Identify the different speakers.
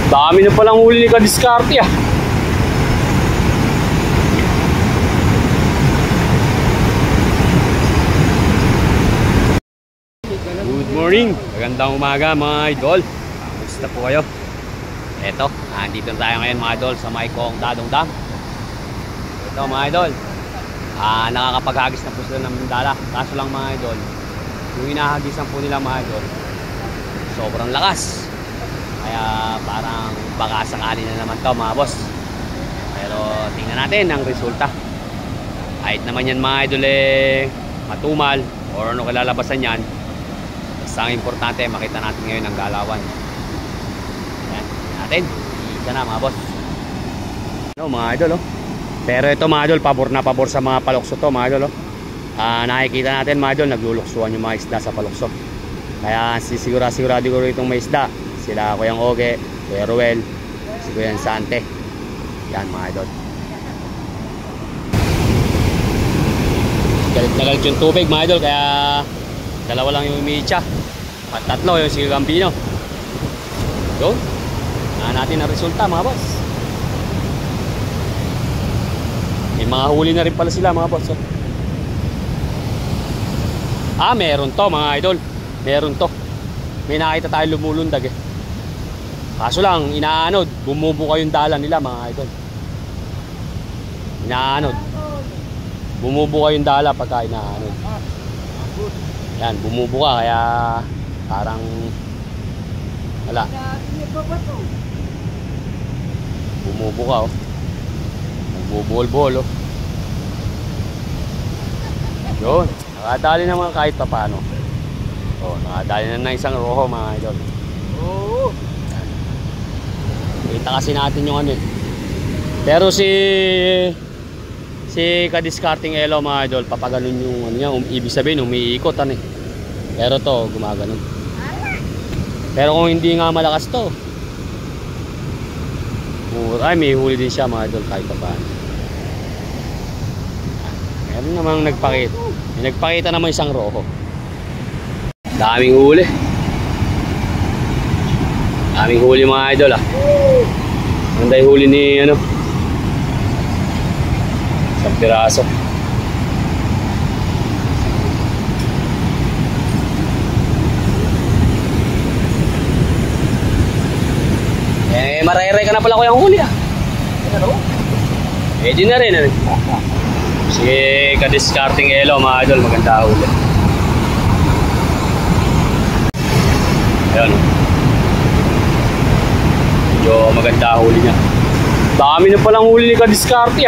Speaker 1: Dami na palang huli ni Kadiskarte ah. Good morning, magandang umaga mga idol. Kamusta po kayo? Eto, nandito na tayo ngayon mga idol sa may Coong Dadong Dam. Ito mga idol, nakakapaghagis na po sila ng dala. Kaso lang mga idol, yung inahagisan po nila mga idol, sobrang lakas. Kaya parang baka sakali na naman to mga boss. Pero tingnan natin ang resulta. Kahit naman yan mga idol matumal or ano kalalabasan yan, basta ang importante makita natin ngayon ang galawan. Ayan, natin isa na mga boss. Mga idol Pero ito mga idol, pabor na pabor sa mga palokso to mga idol nakikita natin mga idol, nagluluksuan yung mga isda sa palokso. Kaya sigurado ko rin itong may isda. Sila Kuyang Oge, Kuya Ruel, si Kuya Sante. Yan mga idol. Galit na galit yung tubig mga idol, kaya dalawa lang yung umiitsa at tatlo yung si Gambino. Yun, natin ang resulta mga boss. May mga huli na rin pala sila mga boss. Meron to mga idol. Meron to. May nakita tayo lumulundag Kaso lang, inaanod. Bumubuka yung dala nila mga idol. Inaanod. Bumubuka yung dala pagka inaanod. Yan, bumubuka kaya parang wala. Bumubuka Nagbubuhol-buhol Yun, nakadali naman kahit pa paano. Nakadali na ng isang roho mga idol. Kita kasi natin yung Pero si Kadiskarteng Elo mga idol, papaganon yung niya, ibig sabihin umiikot Pero to gumaganon. Pero kung hindi nga malakas to, may huli din siya mga idol kahit pa paano. Meron namang nagpakita naman isang roho. Daming huli. Daming huli mga idol Anday huli ni isang piraso. Marere ka na pala Kuyang huli Pwede na rin Si Kadiskarteng Elo mga idol, maganda huli. Ayan medyo maganda huli niya. Dami na palang huli ni Kadiskarte